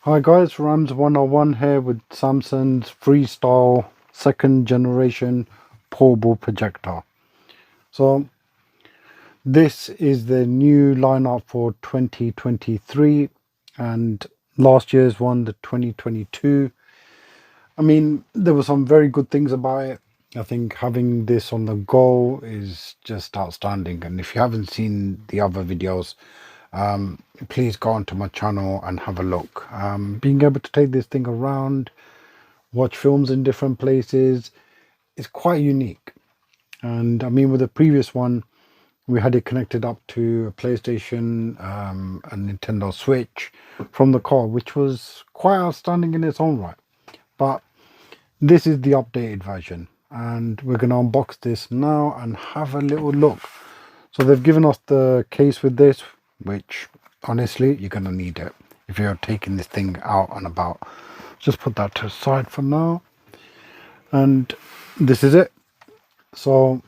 Hi guys, Rams 101 here with Samsung's Freestyle second generation portable projector. So this is the new lineup for 2023 and last year's one, the 2022. I mean, there were some very good things about it. I think having this on the go is just outstanding. And if you haven't seen the other videos, please go onto my channel and have a look. Being able to take this thing around, watch films in different places is quite unique. And I mean, with the previous one, we had it connected up to a PlayStation, a Nintendo Switch from the car, which was quite outstanding in its own right. But this is the updated version, and we're going to unbox this now and have a little look. So they've given us the case with this, which honestly, you're going to need it if you're taking this thing out and about. Just put that to the side for now. And this is it. So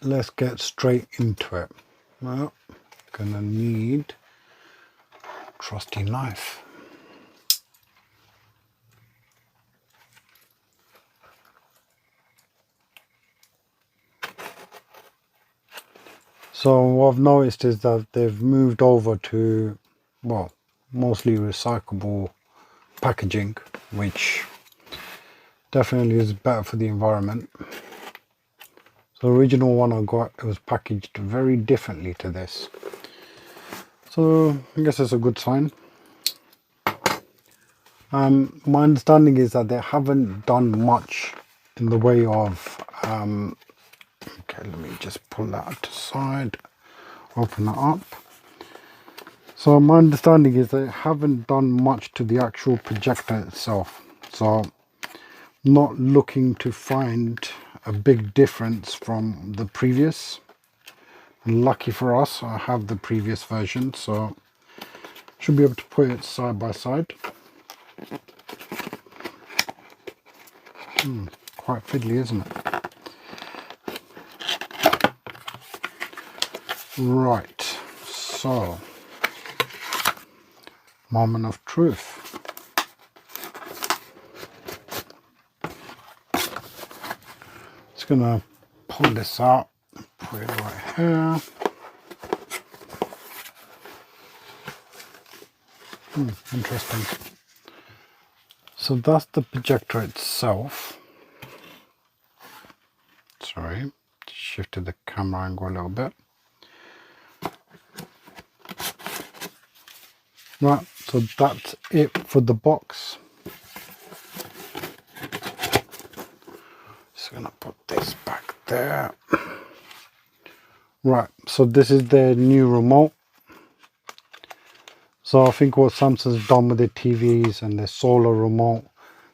let's get straight into it. Well, gonna need a trusty knife. So what I've noticed is that they've moved over to, well, mostly recyclable packaging, which definitely is better for the environment. So the original one I got, it was packaged very differently to this. So I guess it's a good sign. My understanding is that they haven't done much in the way of, okay, let me just pull that to the side, open that up. So my understanding is they haven't done much to the actual projector itself. So not looking to find a big difference from the previous. Lucky for us, I have the previous version, so should be able to put it side by side. Quite fiddly, isn't it? Right, so moment of truth. Just gonna pull this out and put it right here. Interesting. So that's the projector itself. Sorry, shifted the camera angle a little bit. Right, so that's it for the box. Just gonna put this back there. Right, so this is their new remote. So I think what Samsung's done with their TVs and their solar remote,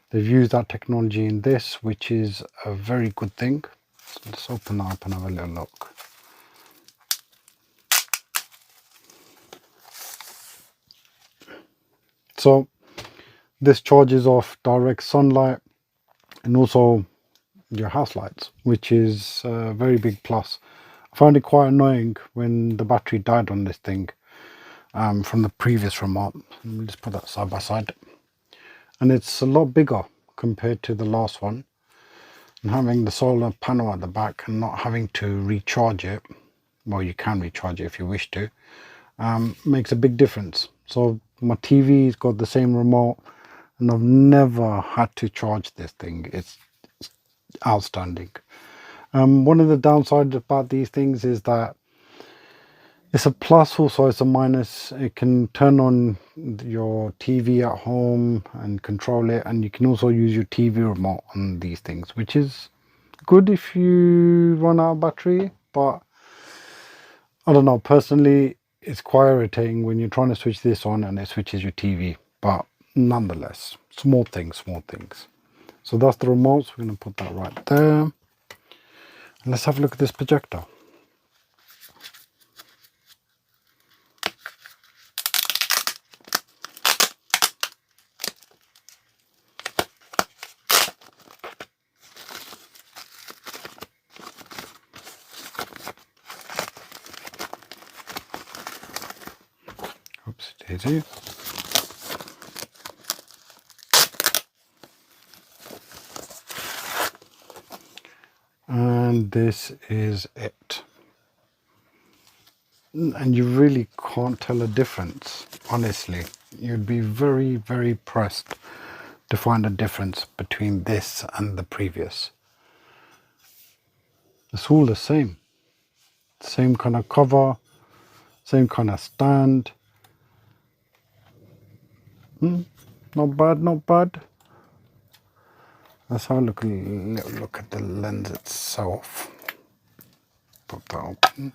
they've used that technology in this, which is a very good thing. So let's open that up and have a little look. So this charges off direct sunlight and also your house lights, which is a very big plus. I found it quite annoying when the battery died on this thing from the previous remote. Let me just put that side by side. And it's a lot bigger compared to the last one. And having the solar panel at the back and not having to recharge it, well, you can recharge it if you wish to, makes a big difference. So my TV's got the same remote and I've never had to charge this thing. It's outstanding. One of the downsides about these things is that it's a plus, also it's a minus. It can turn on your TV at home and control it, and you can also use your TV remote on these things, which is good if you run out of battery. But I don't know, personally it's quite irritating when you're trying to switch this on and it switches your TV. But nonetheless, small things. So that's the remote, so we're going to put that right there. And let's have a look at this projector. Oops, daisy. this is it. And you really can't tell a difference, honestly. You'd be very, very pressed to find a difference between this and the previous. It's all the same. Same kind of cover, same kind of stand. Not bad, not bad. Let's have a little look at the lens itself. Pop that open.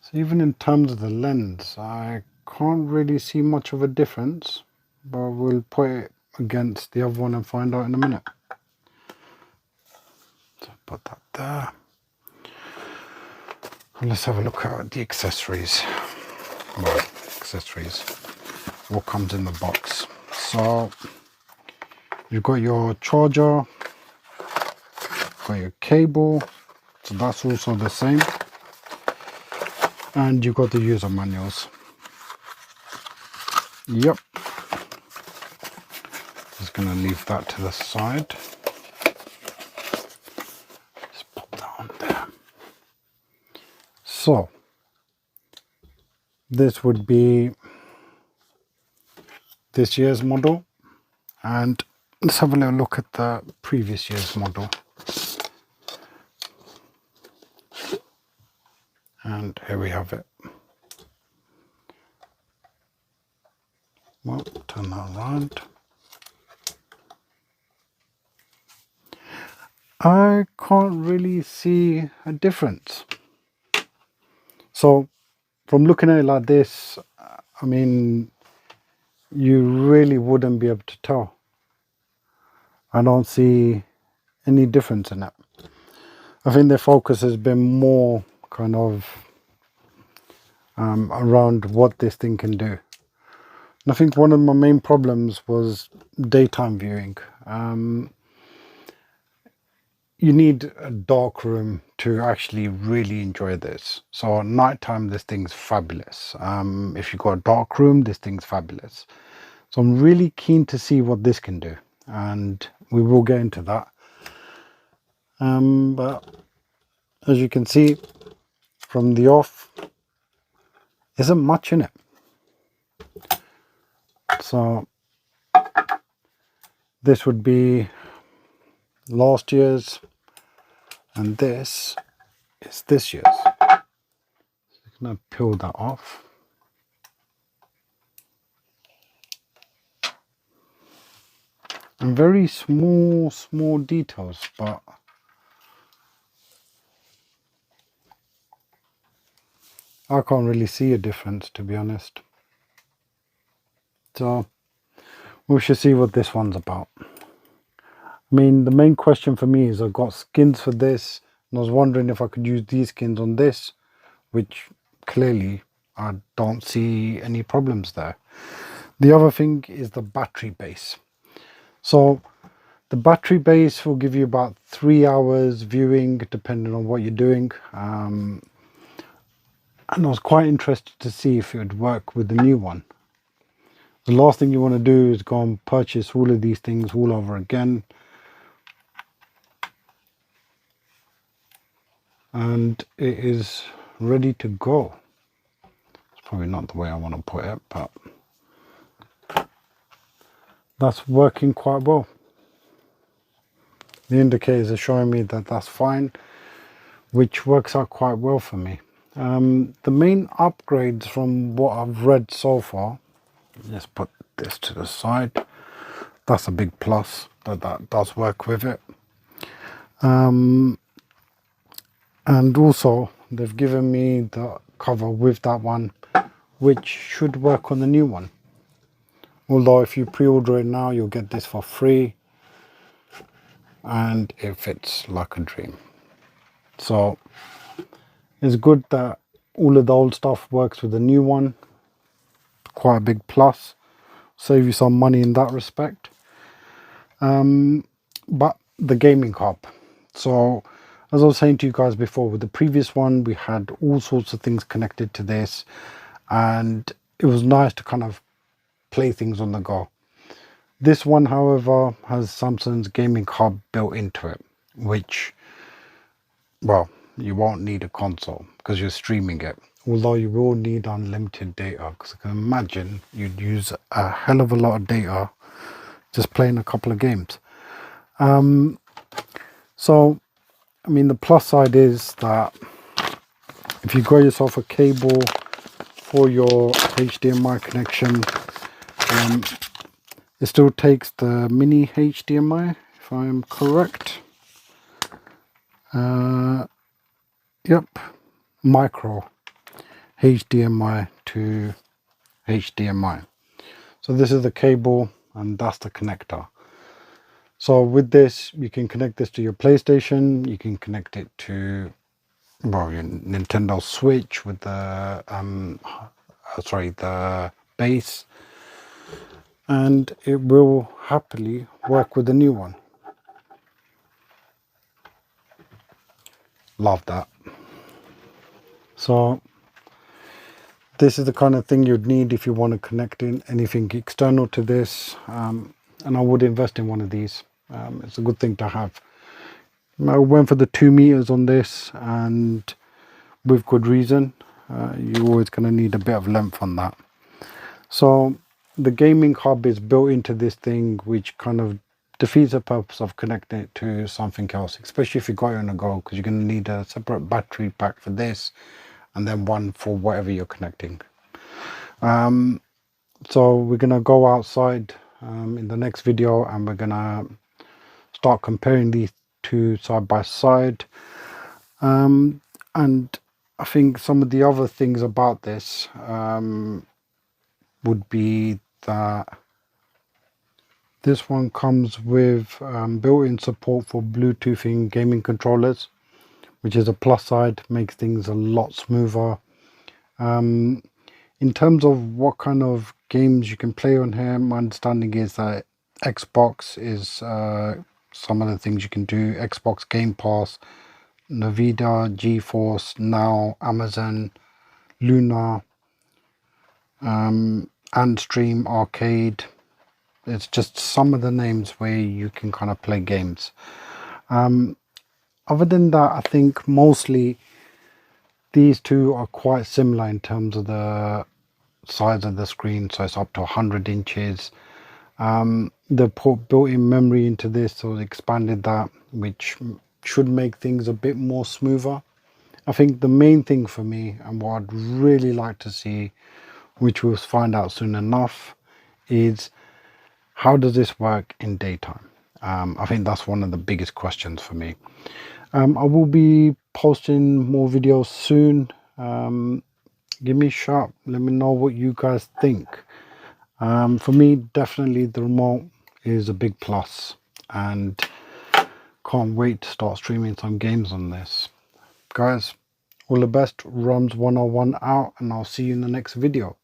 So even in terms of the lens, I can't really see much of a difference, but we'll put it against the other one and find out in a minute. So put that there. And let's have a look at the accessories. Well, accessories. What comes in the box. So you've got your charger, got your cable, so that's also the same. And you've got the user manuals. Yep. Just gonna leave that to the side. Just pop that on there. So this would be this year's model, and let's have a little look at the previous year's model. And here we have it. Well, turn that around. I can't really see a difference. So from looking at it like this, I mean, you really wouldn't be able to tell. I don't see any difference in it. I think their focus has been more kind of around what this thing can do. And I think one of my main problems was daytime viewing. You need a dark room to actually really enjoy this. So at night time, this thing's fabulous. If you've got a dark room, this thing's fabulous. So I'm really keen to see what this can do, and we will get into that. But as you can see from the off, isn't much in it. So this would be last year's, and this is this year's. So I'm going to peel that off. And very small details, but I can't really see a difference, to be honest. So we should see what this one's about. I mean, the main question for me is I've got skins for this, and I was wondering if I could use these skins on this, which clearly I don't see any problems there. The other thing is the battery base. So the battery base will give you about 3 hours viewing, depending on what you're doing. And I was quite interested to see if it would work with the new one. The last thing you want to do is go and purchase all of these things all over again. And it is ready to go. It's probably not the way I want to put it, but that's working quite well. The indicators are showing me that that's fine, which works out quite well for me. The main upgrades from what I've read so far, let's put this to the side. That's a big plus that does work with it. And also they've given me the cover with that one, which should work on the new one. Although if you pre-order it now, you'll get this for free, and it fits like a dream. So it's good that all of the old stuff works with the new one. Quite a big plus. Save you some money in that respect. But the gaming hub. So as I was saying to you guys before, with the previous one, we had all sorts of things connected to this, and it was nice to kind of play things on the go. This one, however, has Samsung's gaming hub built into it, which, well, you won't need a console because you're streaming it. Although you will need unlimited data, because I can imagine you'd use a hell of a lot of data just playing a couple of games. So, I mean, the plus side is that if you got yourself a cable for your HDMI connection, it still takes the mini HDMI, if I am correct. Yep, micro HDMI to HDMI. So this is the cable and that's the connector. So with this, you can connect this to your PlayStation, you can connect it to, well, your Nintendo Switch with the the base, and it will happily work with the new one. Love that. So this is the kind of thing you'd need if you want to connect in anything external to this, and I would invest in one of these. It's a good thing to have. I went for the 2 meters on this, and with good reason. You're always going to need a bit of length on that. So the gaming hub is built into this thing, which kind of defeats the purpose of connecting it to something else, especially if you got it on the go, because you're going to need a separate battery pack for this and then one for whatever you're connecting. So we're going to go outside in the next video, and we're going to start comparing these two side by side. And I think some of the other things about this would be that this one comes with built-in support for Bluetoothing gaming controllers, which is a plus side, makes things a lot smoother. In terms of what kind of games you can play on here, my understanding is that Xbox is some of the things you can do. Xbox Game Pass, Nvidia, GeForce Now, Amazon, Luna, and Stream Arcade. It's just some of the names where you can kind of play games. Other than that, I think mostly these two are quite similar in terms of the size of the screen, so it's up to 100 inches. They put built-in memory into this, so they expanded that, which should make things a bit more smoother. I think the main thing for me, and what I'd really like to see, which we'll find out soon enough, is how does this work in daytime? I think that's one of the biggest questions for me. I will be posting more videos soon. Give me a shout, let me know what you guys think. For me, definitely the remote is a big plus, and can't wait to start streaming some games on this. Guys, all the best. Rums 101 out, and I'll see you in the next video.